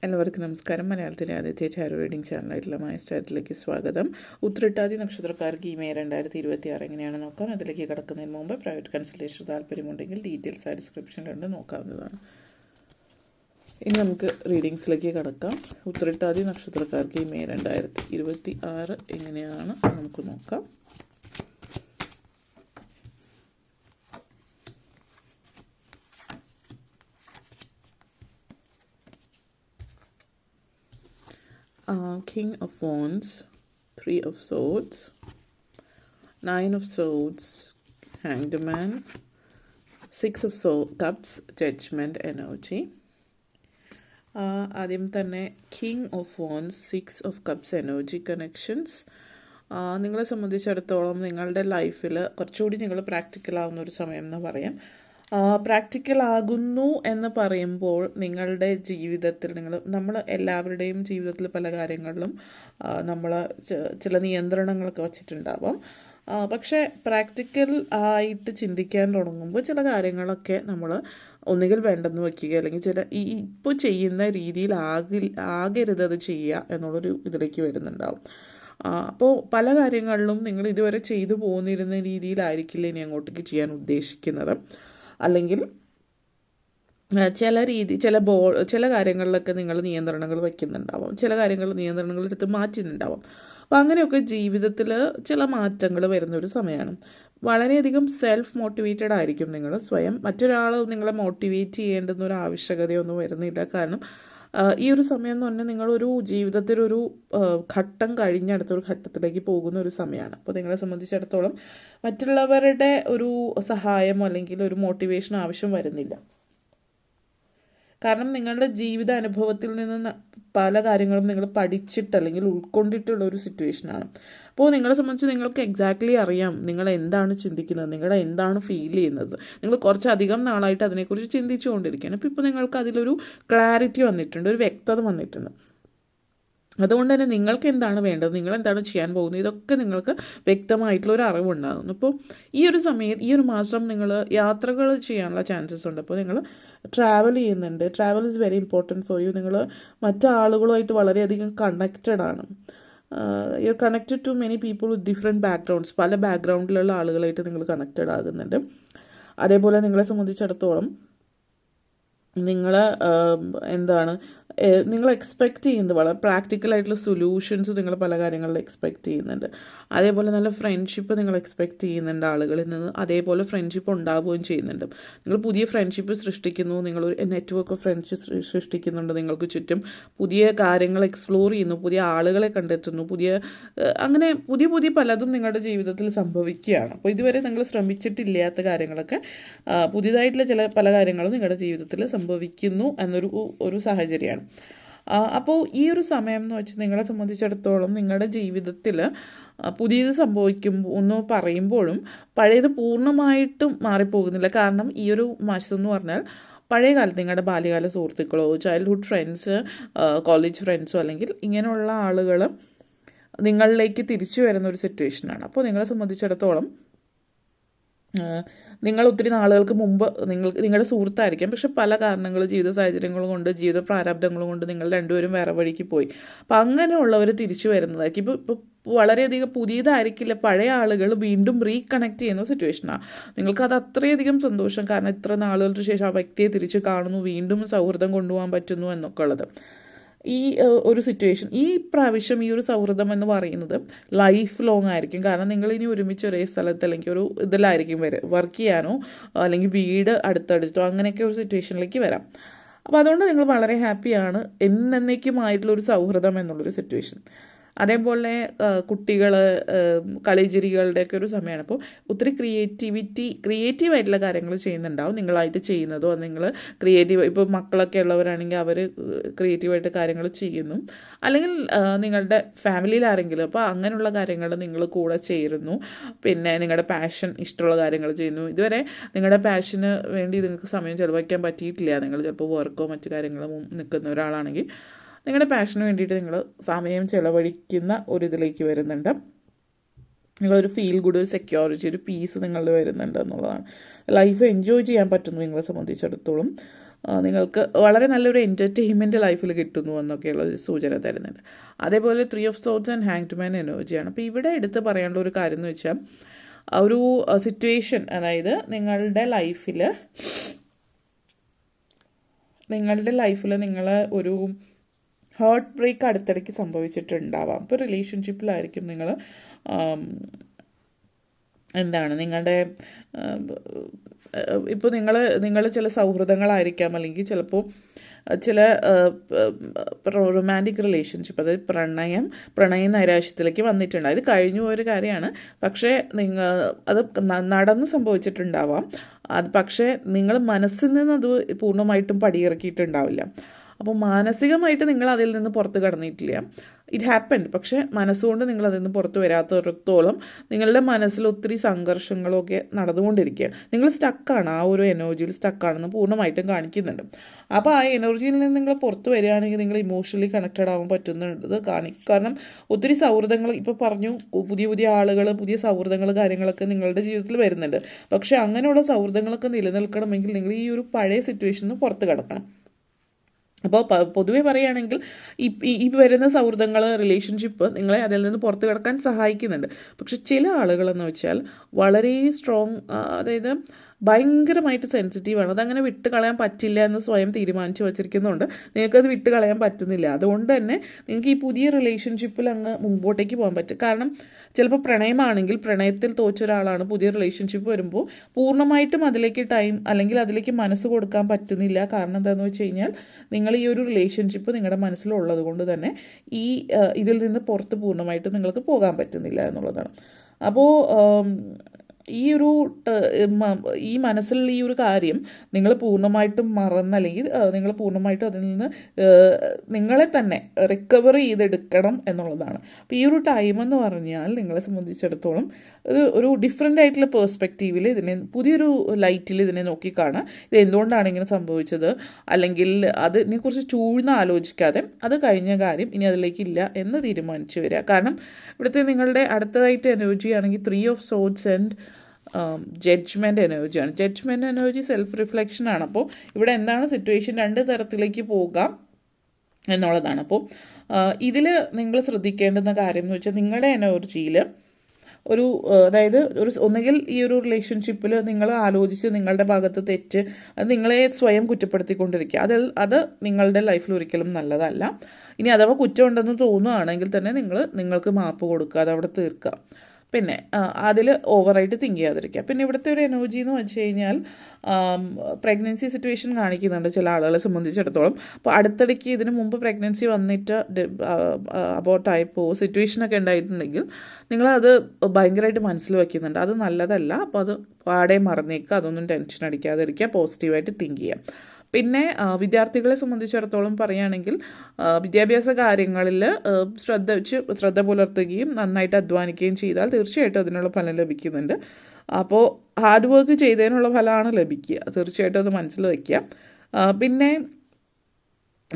എല്ലാവർക്കും നമസ്കാരം. മലയാളത്തിലെ ആദ്യത്തെ ടാരോ റീഡിംഗ് ചാനലായിട്ടുള്ള മായസ്റ്റാറ്റിലേക്ക് സ്വാഗതം. ഉത്രട്ടാതി നക്ഷത്രക്കാർക്ക് ഈ മെയ് 2026 എങ്ങനെയാണ് നോക്കാം. അതിലേക്ക് കടക്കുന്നതിന് മുമ്പ് പ്രൈവറ്റ് കൺസൾട്ടേഷൻ താല്പര്യമുണ്ടെങ്കിൽ ഡീറ്റെയിൽസ് ആ ഡിസ്ക്രിപ്ഷനിലുണ്ട്, നോക്കാവുന്നതാണ്. ഇനി നമുക്ക് റീഡിങ്സിലേക്ക് കടക്കാം. ഉത്രട്ടാതി നക്ഷത്രക്കാർക്ക് ഈ മെയ് 2026 എങ്ങനെയാണ് നമുക്ക് നോക്കാം. King of Wands, 3 of Swords, 9 of Swords, Hanged Man, 6 of Cups, Judgment energy. ആദ്യം തന്നെ king of wands, 6 of cups energy connections. നിങ്ങളെ സംബന്ധിച്ചിടത്തോളം നിങ്ങളുടെ ലൈഫിൽ കുറച്ചുകൂടി നിങ്ങൾ പ്രാക്ടിക്കൽ ആവുന്ന ഒരു സമയം എന്ന് പറയാം. പ്രാക്ടിക്കൽ ആകുന്നു എന്ന് പറയുമ്പോൾ നിങ്ങളുടെ ജീവിതത്തിൽ നമ്മൾ എല്ലാവരുടെയും ജീവിതത്തിൽ പല കാര്യങ്ങളിലും നമ്മൾ ചില നിയന്ത്രണങ്ങളൊക്കെ വച്ചിട്ടുണ്ടാവാം. പക്ഷേ പ്രാക്ടിക്കൽ ആയിട്ട് ചിന്തിക്കാൻ തുടങ്ങുമ്പോൾ ചില കാര്യങ്ങളൊക്കെ നമ്മൾ ഒന്നുകിൽ വേണ്ടെന്ന് വയ്ക്കുക, അല്ലെങ്കിൽ ചില ഇപ്പോൾ ചെയ്യുന്ന രീതിയിൽ ആകരുത് അത് ചെയ്യുക എന്നുള്ളൊരു ഇതിലേക്ക് വരുന്നുണ്ടാവും. അപ്പോൾ പല കാര്യങ്ങളിലും നിങ്ങൾ ഇതുവരെ ചെയ്തു പോന്നിരുന്ന രീതിയിലായിരിക്കില്ല ഇനി അങ്ങോട്ടേക്ക് ചെയ്യാൻ ഉദ്ദേശിക്കുന്നത്. അല്ലെങ്കിൽ ചില കാര്യങ്ങളിലൊക്കെ നിങ്ങൾ നിയന്ത്രണങ്ങൾ വയ്ക്കുന്നുണ്ടാവും, ചില നിയന്ത്രണങ്ങൾ എടുത്ത് മാറ്റുന്നുണ്ടാവും. അപ്പോൾ അങ്ങനെയൊക്കെ ജീവിതത്തിൽ ചില മാറ്റങ്ങൾ വരുന്നൊരു സമയമാണ്. വളരെയധികം സെൽഫ് മോട്ടിവേറ്റഡ് ആയിരിക്കും നിങ്ങൾ. സ്വയം മറ്റൊരാൾ നിങ്ങളെ മോട്ടിവേറ്റ് ചെയ്യേണ്ടുന്ന ഒരു ആവശ്യകതയൊന്നും വരുന്നില്ല. കാരണം ഈ ഒരു സമയം എന്ന് പറഞ്ഞാൽ നിങ്ങളൊരു ജീവിതത്തിലൊരു ഘട്ടം കഴിഞ്ഞ് അടുത്തൊരു ഘട്ടത്തിലേക്ക് പോകുന്ന ഒരു സമയമാണ്. അപ്പോൾ നിങ്ങളെ സംബന്ധിച്ചിടത്തോളം മറ്റുള്ളവരുടെ ഒരു സഹായമോ അല്ലെങ്കിൽ ഒരു മോട്ടിവേഷൻ ആവശ്യം വരുന്നില്ല. കാരണം നിങ്ങളുടെ ജീവിത അനുഭവത്തിൽ നിന്ന് പല കാര്യങ്ങളും നിങ്ങൾ പഠിച്ചിട്ട് അല്ലെങ്കിൽ ഉൾക്കൊണ്ടിട്ടുള്ള ഒരു സിറ്റുവേഷനാണ്. അപ്പോൾ നിങ്ങളെ സംബന്ധിച്ച് നിങ്ങൾക്ക് എക്സാക്ട്ലി അറിയാം നിങ്ങൾ എന്താണ് ചിന്തിക്കുന്നത്, നിങ്ങൾ എന്താണ് ഫീൽ ചെയ്യുന്നത്. നിങ്ങൾ കുറച്ചധികം നാളായിട്ട് അതിനെക്കുറിച്ച് ചിന്തിച്ചുകൊണ്ടിരിക്കുകയാണ്. ഇപ്പോൾ നിങ്ങൾക്ക് അതിലൊരു ക്ലാരിറ്റി വന്നിട്ടുണ്ട്, ഒരു വ്യക്തത വന്നിട്ടുണ്ട്. അതുകൊണ്ട് തന്നെ നിങ്ങൾക്ക് എന്താണ് വേണ്ടത്, നിങ്ങൾ എന്താണ് ചെയ്യാൻ പോകുന്നത്, ഇതൊക്കെ നിങ്ങൾക്ക് വ്യക്തമായിട്ടുള്ളൊരു അറിവുണ്ടാകുന്നു. അപ്പോൾ ഈ ഒരു മാസം നിങ്ങൾ യാത്രകൾ ചെയ്യാനുള്ള ചാൻസസ് ഉണ്ട്. അപ്പോൾ നിങ്ങൾ ട്രാവൽ ചെയ്യുന്നുണ്ട്. Travel is very important for you. നിങ്ങൾ മറ്റാളുകളുമായിട്ട് വളരെയധികം കണക്റ്റഡ് ആണ്. You are connected to many people with different backgrounds. പല ബാക്ക്ഗ്രൗണ്ടിലുള്ള ആളുകളായിട്ട് നിങ്ങൾ കണക്റ്റഡ് ആകുന്നുണ്ട്. അതേപോലെ നിങ്ങളെ സംബന്ധിച്ചിടത്തോളം നിങ്ങൾ എക്സ്പെക്റ്റ് ചെയ്യുന്നത് വളരെ പ്രാക്ടിക്കലായിട്ടുള്ള സൊല്യൂഷൻസ് നിങ്ങൾ പല കാര്യങ്ങളിൽ എക്സ്പെക്റ്റ് ചെയ്യുന്നുണ്ട്. അതേപോലെ നല്ല ഫ്രണ്ട്ഷിപ്പ് നിങ്ങൾ എക്സ്പെക്റ്റ് ചെയ്യുന്നുണ്ട് ആളുകളിൽ നിന്ന്. അതേപോലെ ഫ്രണ്ട്ഷിപ്പ് ഉണ്ടാവുകയും ചെയ്യുന്നുണ്ട്. നിങ്ങൾ പുതിയ ഫ്രണ്ട്ഷിപ്പ് സൃഷ്ടിക്കുന്നു, നിങ്ങളൊരു നെറ്റ്വർക്ക് ഓഫ് ഫ്രണ്ട്ഷിപ്പ് സൃഷ്ടിക്കുന്നുണ്ട്. നിങ്ങൾക്ക് ചുറ്റും പുതിയ കാര്യങ്ങൾ എക്സ്പ്ലോർ ചെയ്യുന്നു, പുതിയ ആളുകളെ കണ്ടെത്തുന്നു, അങ്ങനെ പുതിയ പലതും നിങ്ങളുടെ ജീവിതത്തിൽ സംഭവിക്കുകയാണ്. അപ്പോൾ ഇതുവരെ നിങ്ങൾ ശ്രമിച്ചിട്ടില്ലാത്ത കാര്യങ്ങളൊക്കെ പുതിയതായിട്ടുള്ള പല കാര്യങ്ങളും നിങ്ങളുടെ ജീവിതത്തിൽ സംഭവിക്കുന്നു എന്നൊരു സാഹചര്യമാണ്. അപ്പോൾ ഈ ഒരു സമയം എന്ന് വെച്ചാൽ നിങ്ങളെ സംബന്ധിച്ചിടത്തോളം നിങ്ങളുടെ ജീവിതത്തിൽ പുതിയത് സംഭവിക്കുമ്പോൾ ഒന്ന് പറയുമ്പോഴും പഴയത് പൂർണ്ണമായിട്ടും മാറിപ്പോകുന്നില്ല. കാരണം ഈ ഒരു മാസം എന്ന് പറഞ്ഞാൽ പഴയ കാലത്ത് നിങ്ങളുടെ ബാല്യകാല സുഹൃത്തുക്കളോ ചൈൽഡ്ഹുഡ് ഫ്രണ്ട്സ്, കോളേജ് ഫ്രണ്ട്സോ അല്ലെങ്കിൽ ഇങ്ങനെയുള്ള ആളുകൾ നിങ്ങളിലേക്ക് തിരിച്ചു വരുന്ന ഒരു സിറ്റുവേഷനാണ്. അപ്പോൾ നിങ്ങളെ സംബന്ധിച്ചിടത്തോളം നിങ്ങൾ ഒത്തിരി നാളുകൾക്ക് മുമ്പ് നിങ്ങളുടെ സുഹൃത്തായിരിക്കാം, പക്ഷെ പല കാരണങ്ങൾ, ജീവിത സാഹചര്യങ്ങൾ കൊണ്ട്, ജീവിത പ്രാരാബ്ദങ്ങൾ കൊണ്ട് നിങ്ങൾ രണ്ടുപേരും വേറെ വഴിക്ക് പോയി. അപ്പം അങ്ങനെയുള്ളവർ തിരിച്ചു വരുന്നതായിരിക്കും. ഇപ്പോൾ വളരെയധികം പുതിയതായിരിക്കില്ല, പഴയ ആളുകൾ വീണ്ടും റീകണക്ട് ചെയ്യുന്ന സിറ്റുവേഷനാണ്. നിങ്ങൾക്കത് അത്രയധികം സന്തോഷം. കാരണം ഇത്ര നാളുകൾക്ക് ശേഷം ആ വ്യക്തിയെ തിരിച്ച് കാണുന്നു, വീണ്ടും സൗഹൃദം കൊണ്ടുപോകാൻ പറ്റുന്നു എന്നൊക്കെ ഉള്ളത്. ഈ ഒരു സിറ്റുവേഷൻ, ഈ പ്രാവശ്യം ഈ ഒരു സൗഹൃദം എന്ന് പറയുന്നത് ലൈഫ് ലോങ് ആയിരിക്കും. കാരണം നിങ്ങളിനി ഒരുമിച്ച് ഒരേ സ്ഥലത്ത് അല്ലെങ്കിൽ ഒരു ഇതിലായിരിക്കും വർക്ക് ചെയ്യാനോ അല്ലെങ്കിൽ വീട് അടുത്തടുത്തോ അങ്ങനെയൊക്കെ ഒരു സിറ്റുവേഷനിലേക്ക് വരാം. അപ്പോൾ അതുകൊണ്ട് നിങ്ങൾ വളരെ ഹാപ്പിയാണ്. എന്നേക്കുമായിട്ടുള്ളൊരു സൗഹൃദം എന്നുള്ളൊരു സിറ്റുവേഷൻ. അതേപോലെ കുട്ടികൾ, കളിചിരികളുടെയൊക്കെ ഒരു സമയമാണ്. അപ്പോൾ ഒത്തിരി ക്രിയേറ്റീവായിട്ടുള്ള കാര്യങ്ങൾ ചെയ്യുന്നുണ്ടാവും. നിങ്ങളായിട്ട് ചെയ്യുന്നതോ നിങ്ങൾ ഇപ്പോൾ മക്കളൊക്കെ ഉള്ളവരാണെങ്കിൽ അവർ ക്രിയേറ്റീവായിട്ട് കാര്യങ്ങൾ ചെയ്യുന്നു. അല്ലെങ്കിൽ നിങ്ങളുടെ ഫാമിലിയിൽ ആരെങ്കിലും, അപ്പോൾ അങ്ങനെയുള്ള കാര്യങ്ങൾ നിങ്ങൾ കൂടെ ചേരുന്നു. പിന്നെ നിങ്ങളുടെ പാഷൻ, ഇഷ്ടമുള്ള കാര്യങ്ങൾ ചെയ്യുന്നു. ഇതുവരെ നിങ്ങളുടെ പാഷന് വേണ്ടി നിങ്ങൾക്ക് സമയം ചിലവഴിക്കാൻ പറ്റിയിട്ടില്ല. നിങ്ങൾ ചിലപ്പോൾ വർക്കോ മറ്റു കാര്യങ്ങളോ നിൽക്കുന്ന ഒരാളാണെങ്കിൽ നിങ്ങളുടെ പാഷന് വേണ്ടിയിട്ട് നിങ്ങൾ സമയം ചിലവഴിക്കുന്ന ഒരിതിലേക്ക് വരുന്നുണ്ട്. നിങ്ങളൊരു ഫീൽ ഗുഡ്, ഒരു സെക്യൂരിറ്റി, ഒരു പീസ് നിങ്ങളുടെ വരുന്നുണ്ട് എന്നുള്ളതാണ്. ലൈഫ് എൻജോയ് ചെയ്യാൻ പറ്റുന്നു നിങ്ങളെ സംബന്ധിച്ചിടത്തോളം. നിങ്ങൾക്ക് വളരെ നല്ലൊരു എൻ്റർടൈൻമെൻറ്റ് ലൈഫിൽ കിട്ടുന്നു എന്നൊക്കെയുള്ള ഒരു സൂചന തരുന്നുണ്ട്. അതേപോലെ 3 of swords and hanged man എനർജിയാണ്. അപ്പോൾ ഇവിടെ എടുത്ത് പറയാനുള്ള ഒരു കാര്യം എന്ന് വെച്ചാൽ ഒരു സിറ്റുവേഷൻ, അതായത് നിങ്ങളുടെ ലൈഫിൽ നിങ്ങൾ ഒരു ഹാർട്ട് ബ്രേക്ക് അടുത്തിടയ്ക്ക് സംഭവിച്ചിട്ടുണ്ടാവാം. ഇപ്പോൾ റിലേഷൻഷിപ്പിലായിരിക്കും നിങ്ങൾ, എന്താണ് നിങ്ങളുടെ ഇപ്പോൾ നിങ്ങൾ ചില സൗഹൃദങ്ങളായിരിക്കാം, അല്ലെങ്കിൽ ചിലപ്പോൾ ചില റൊമാൻറ്റിക് റിലേഷൻഷിപ്പ്, അതായത് പ്രണയ നൈരാശ്യത്തിലേക്ക് വന്നിട്ടുണ്ട്. അത് കഴിഞ്ഞു പോയൊരു കാര്യമാണ്. പക്ഷേ അത് നടന്ന് സംഭവിച്ചിട്ടുണ്ടാവാം. പക്ഷേ നിങ്ങൾ മനസ്സിൽ നിന്ന് അത് പൂർണ്ണമായിട്ടും പടിയിറക്കിയിട്ടുണ്ടാവില്ല. അപ്പോൾ മാനസികമായിട്ട് നിങ്ങൾ അതിൽ നിന്ന് പുറത്ത് കടന്നിട്ടില്ല. It happened. പക്ഷേ മനസ്സുകൊണ്ട് നിങ്ങൾ അതിൽ നിന്ന് പുറത്ത് വരാത്തടത്തോളം നിങ്ങളുടെ മനസ്സിൽ ഒത്തിരി സംഘർഷങ്ങളൊക്കെ നടന്നുകൊണ്ടിരിക്കുകയാണ്. നിങ്ങൾ സ്റ്റക്കാണ്, ആ ഒരു എനർജിയിൽ സ്റ്റക്കാണെന്ന് പൂർണ്ണമായിട്ടും കാണിക്കുന്നുണ്ട്. അപ്പോൾ ആ എനർജിയിൽ നിന്ന് നിങ്ങൾ പുറത്ത് വരികയാണെങ്കിൽ നിങ്ങൾ ഇമോഷണലി കണക്റ്റഡ് ആവാൻ പറ്റുന്നത് കാരണം ഒത്തിരി സൗഹൃദങ്ങൾ, ഇപ്പോൾ പറഞ്ഞു, പുതിയ ആളുകൾ, പുതിയ സൗഹൃദങ്ങൾ, കാര്യങ്ങളൊക്കെ നിങ്ങളുടെ ജീവിതത്തിൽ വരുന്നുണ്ട്. പക്ഷേ അങ്ങനെയുള്ള സൗഹൃദങ്ങളൊക്കെ നിലനിൽക്കണമെങ്കിൽ നിങ്ങൾ ഈ ഒരു പഴയ സിറ്റുവേഷനിൽ നിന്ന് പുറത്ത് കടക്കണം. അപ്പോൾ പൊതുവെ പറയുകയാണെങ്കിൽ ഈ വരുന്ന സൗഹൃദങ്ങൾ, റിലേഷൻഷിപ്പ് നിങ്ങളെ അതിൽ നിന്ന് പുറത്ത് കിടക്കാൻ സഹായിക്കുന്നുണ്ട്. പക്ഷെ ചില ആളുകളെന്ന് വെച്ചാൽ വളരെ സ്ട്രോങ്, അതായത് ഭയങ്കരമായിട്ട് സെൻസിറ്റീവാണ്. അതങ്ങനെ വിട്ട് കളയാൻ പറ്റില്ല എന്ന് സ്വയം തീരുമാനിച്ച് വച്ചിരിക്കുന്നതുകൊണ്ട് നിങ്ങൾക്കത് വിട്ട് കളയാൻ പറ്റുന്നില്ല. അതുകൊണ്ട് തന്നെ നിങ്ങൾക്ക് ഈ പുതിയ റിലേഷൻഷിപ്പിൽ അങ്ങ് മുമ്പോട്ടേക്ക് പോകാൻ പറ്റും. കാരണം ചിലപ്പോൾ പ്രണയമാണെങ്കിൽ പ്രണയത്തിൽ തോറ്റ ഒരാളാണ്, പുതിയ റിലേഷൻഷിപ്പ് വരുമ്പോൾ പൂർണ്ണമായിട്ടും അതിലേക്ക് ടൈം അല്ലെങ്കിൽ അതിലേക്ക് മനസ്സ് കൊടുക്കാൻ പറ്റുന്നില്ല. കാരണം എന്താണെന്ന് വെച്ച് കഴിഞ്ഞാൽ നിങ്ങൾ ഈ ഒരു റിലേഷൻഷിപ്പ് നിങ്ങളുടെ മനസ്സിലുള്ളത് കൊണ്ട് തന്നെ ഇതിൽ നിന്ന് പുറത്ത് പൂർണ്ണമായിട്ടും നിങ്ങൾക്ക് പോകാൻ പറ്റുന്നില്ല എന്നുള്ളതാണ്. അപ്പോൾ ഈ മനസ്സിലുള്ള ഈ ഒരു കാര്യം നിങ്ങൾ പൂർണ്ണമായിട്ടും അല്ലെങ്കിൽ നിങ്ങൾ പൂർണ്ണമായിട്ടും അതിൽ നിന്ന് നിങ്ങളെ തന്നെ റിക്കവർ ചെയ്തെടുക്കണം എന്നുള്ളതാണ്. അപ്പോൾ ഈ ഒരു ടൈം എന്ന് പറഞ്ഞാൽ നിങ്ങളെ സംബന്ധിച്ചിടത്തോളം ഒരു ഡിഫറെൻ്റ് ആയിട്ടുള്ള പേഴ്സ്പെക്റ്റീവിൽ ഇതിനെ, പുതിയൊരു ലൈറ്റിൽ ഇതിനെ നോക്കിക്കാണുക. ഇത് എന്തുകൊണ്ടാണ് ഇങ്ങനെ സംഭവിച്ചത്, അല്ലെങ്കിൽ അതിനെക്കുറിച്ച് ചൂഴ്ന്ന് ആലോചിക്കാതെ അത് കഴിഞ്ഞ കാര്യം ഇനി അതിലേക്കില്ല എന്ന് തീരുമാനിച്ചു വരിക. കാരണം ഇവിടുത്തെ നിങ്ങളുടെ അടുത്തതായിട്ട് എനർജി ആണെങ്കിൽ 3 ഓഫ് സോർഡ്സ് ആൻഡ് ജഡ്ജ്മെൻറ്റ് എനർജിയാണ്. ജഡ്ജ്മെൻറ്റ് എനർജി സെൽഫ് റിഫ്ലക്ഷനാണ്. അപ്പോൾ ഇവിടെ എന്താണ് സിറ്റുവേഷൻ, 2 തരത്തിലേക്ക് പോകാം എന്നുള്ളതാണ്. അപ്പോൾ ഇതിൽ നിങ്ങൾ ശ്രദ്ധിക്കേണ്ടുന്ന കാര്യം എന്ന് വെച്ചാൽ നിങ്ങളുടെ എനർജിയിൽ അതായത് ഒന്നുകിൽ ഈ ഒരു റിലേഷൻഷിപ്പിൽ നിങ്ങൾ ആലോചിച്ച് നിങ്ങളുടെ ഭാഗത്ത് തെറ്റ്, അത് നിങ്ങളെ സ്വയം കുറ്റപ്പെടുത്തിക്കൊണ്ടിരിക്കുക. അത് നിങ്ങളുടെ ലൈഫിൽ ഒരിക്കലും നല്ലതല്ല. ഇനി അഥവാ കുറ്റം ഉണ്ടെന്ന് തോന്നുകയാണെങ്കിൽ തന്നെ നിങ്ങൾക്ക് മാപ്പ് കൊടുക്കുക, അതവിടെ തീർക്കുക. പിന്നെ അതിൽ ഓവറായിട്ട് തിങ്ക് ചെയ്യാതിരിക്കുക. പിന്നെ ഇവിടുത്തെ ഒരു എനർജി എന്ന് വെച്ച് കഴിഞ്ഞാൽ പ്രഗ്നൻസി സിറ്റുവേഷൻ കാണിക്കുന്നുണ്ട് ചില ആളുകളെ സംബന്ധിച്ചിടത്തോളം. അപ്പോൾ അടുത്തിടയ്ക്ക് ഇതിന് മുമ്പ് പ്രഗ്നൻസി വന്നിട്ട് അബോട്ടായപ്പോൾ സിറ്റുവേഷനൊക്കെ ഉണ്ടായിട്ടുണ്ടെങ്കിൽ നിങ്ങളത് ഭയങ്കരമായിട്ട് മനസ്സിൽ വയ്ക്കുന്നുണ്ട്. അത് നല്ലതല്ല. അപ്പോൾ അത് പാടെ മറന്നേക്കുക, അതൊന്നും ടെൻഷൻ അടിക്കാതിരിക്കുക, പോസിറ്റീവായിട്ട് തിങ്ക് ചെയ്യുക. പിന്നെ വിദ്യാർത്ഥികളെ സംബന്ധിച്ചിടത്തോളം പറയുകയാണെങ്കിൽ വിദ്യാഭ്യാസ കാര്യങ്ങളിൽ ശ്രദ്ധ പുലർത്തുകയും നന്നായിട്ട് അധ്വാനിക്കുകയും ചെയ്താൽ തീർച്ചയായിട്ടും അതിനുള്ള ഫലം ലഭിക്കുന്നുണ്ട്. അപ്പോൾ ഹാർഡ് വർക്ക് ചെയ്തതിനുള്ള ഫലമാണ് ലഭിക്കുക. തീർച്ചയായിട്ടും അത് മനസ്സിൽ വയ്ക്കുക. പിന്നെ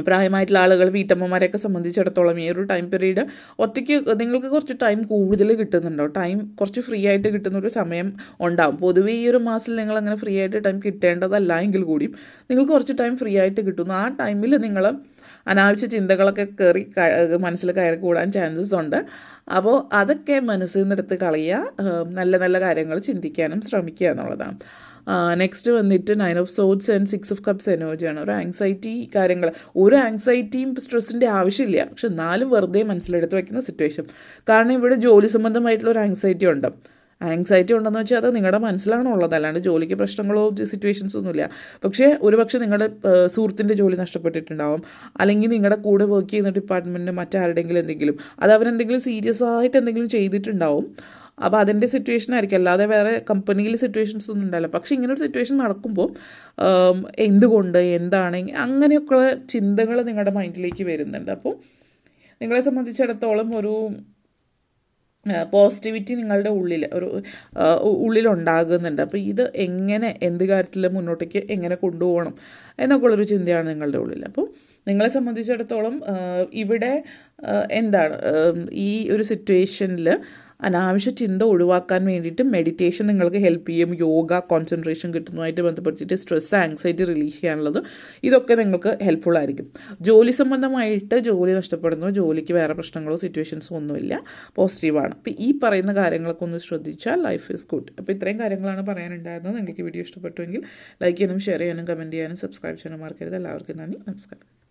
പ്രായമായിട്ടുള്ള ആളുകൾ, വീട്ടമ്മമാരെയൊക്കെ സംബന്ധിച്ചിടത്തോളം ഈ ഒരു ടൈം പീരീഡ് ഒറ്റയ്ക്ക് നിങ്ങൾക്ക് കുറച്ച് ടൈം കൂടുതൽ കിട്ടുന്നുണ്ടോ, ടൈം കുറച്ച് ഫ്രീ ആയിട്ട് കിട്ടുന്നൊരു സമയം ഉണ്ടാകും. പൊതുവേ ഈ ഒരു മാസത്തിൽ നിങ്ങൾ അങ്ങനെ ഫ്രീ ആയിട്ട് ടൈം കിട്ടേണ്ടതല്ല എങ്കിൽ കൂടിയും നിങ്ങൾക്ക് കുറച്ച് ടൈം ഫ്രീ ആയിട്ട് കിട്ടുന്നു. ആ ടൈമിൽ നിങ്ങൾ അനാവശ്യ ചിന്തകളൊക്കെ മനസ്സിൽ കയറി കൂടാൻ ചാൻസസ് ഉണ്ട്. അപ്പോൾ അതൊക്കെ മനസ്സിൽ നിന്നെടുത്ത് കളയുക, നല്ല നല്ല കാര്യങ്ങൾ ചിന്തിക്കാനും ശ്രമിക്കുക എന്നുള്ളതാണ്. നെക്സ്റ്റ് വന്നിട്ട് 9 of swords and 6 of cups എനർജിയാണ്. ഒരു ആങ്സൈറ്റിയും സ്ട്രെസ്സിൻ്റെ ആവശ്യമില്ല, പക്ഷെ എന്നാലും വെറുതെ മനസ്സിലെടുത്ത് വയ്ക്കുന്ന സിറ്റുവേഷൻ. കാരണം ഇവിടെ ജോലി സംബന്ധമായിട്ടുള്ള ഒരു ആങ്സൈറ്റി ഉണ്ടെന്ന് വെച്ചാൽ അത് നിങ്ങളുടെ മനസ്സിലാണ് ഉള്ളത്, അല്ലാണ്ട് ജോലിക്ക് പ്രശ്നങ്ങളോ സിറ്റുവേഷൻസോ ഒന്നുമില്ല. പക്ഷേ ഒരുപക്ഷെ നിങ്ങളുടെ സുഹൃത്തിൻ്റെ ജോലി നഷ്ടപ്പെട്ടിട്ടുണ്ടാവും, അല്ലെങ്കിൽ നിങ്ങളുടെ കൂടെ വർക്ക് ചെയ്യുന്ന ഡിപ്പാർട്ട്മെൻറ്റിന് മറ്റാരുടെങ്കിലും എന്തെങ്കിലും അത് അവരെന്തെങ്കിലും സീരിയസ് ആയിട്ട് എന്തെങ്കിലും ചെയ്തിട്ടുണ്ടാവും. അപ്പോൾ അതിൻ്റെ സിറ്റുവേഷൻ ആയിരിക്കും, അല്ലാതെ വേറെ കമ്പനിയിൽ സിറ്റുവേഷൻസ് ഒന്നും ഉണ്ടാവില്ല. പക്ഷേ ഇങ്ങനൊരു സിറ്റുവേഷൻ നടക്കുമ്പോൾ എന്തുകൊണ്ട്, എന്താണ്, അങ്ങനെയൊക്കെയുള്ള ചിന്തകൾ നിങ്ങളുടെ മൈൻഡിലേക്ക് വരുന്നുണ്ട്. അപ്പോൾ നിങ്ങളെ സംബന്ധിച്ചിടത്തോളം ഒരു പോസിറ്റിവിറ്റി നിങ്ങളുടെ ഉള്ളിലുണ്ടാകുന്നുണ്ട്. അപ്പോൾ ഇത് എന്ത് കാര്യത്തിൽ മുന്നോട്ടേക്ക് എങ്ങനെ കൊണ്ടുപോകണം എന്നൊക്കെ ഉള്ളൊരു ചിന്തയാണ് നിങ്ങളുടെ ഉള്ളിൽ. അപ്പോൾ നിങ്ങളെ സംബന്ധിച്ചിടത്തോളം ഇവിടെ എന്താണ് ഈ ഒരു സിറ്റുവേഷനിൽ അനാവശ്യ ചിന്ത ഒഴിവാക്കാൻ വേണ്ടിയിട്ട് മെഡിറ്റേഷൻ നിങ്ങൾക്ക് ഹെൽപ്പ് ചെയ്യും. യോഗ, കോൺസെൻട്രേഷൻ കിട്ടുന്നതുമായിട്ട് ബന്ധപ്പെടുത്തിയിട്ട് സ്ട്രെസ്, ആങ്സൈറ്റി റിലീസ് ചെയ്യാനുള്ളത്, ഇതൊക്കെ നിങ്ങൾക്ക് ഹെൽപ്ഫുൾ ആയിരിക്കും. ജോലി സംബന്ധമായിട്ട് ജോലി നഷ്ടപ്പെടുന്നു, ജോലിക്ക് വേറെ പ്രശ്നങ്ങളോ സിറ്റുവേഷൻസോ ഒന്നുമില്ല, പോസിറ്റീവാണ്. അപ്പോൾ ഈ പറയുന്ന കാര്യങ്ങളൊക്കെ ഒന്ന് ശ്രദ്ധിച്ചാൽ ലൈഫ് ഈസ് ഗുഡ്. അപ്പോൾ ഇത്രയും കാര്യങ്ങളാണ് പറയാനുണ്ടായിരുന്നത്. നിങ്ങൾക്ക് വീഡിയോ ഇഷ്ടപ്പെട്ടുവെങ്കിൽ ലൈക്ക് ചെയ്യാനും ഷെയർ ചെയ്യാനും കമൻറ്റ് ചെയ്യാനും സബ്സ്ക്രൈബ് ചെയ്യാനും മറക്കരുത്. എല്ലാവർക്കും നന്ദി, നമസ്കാരം.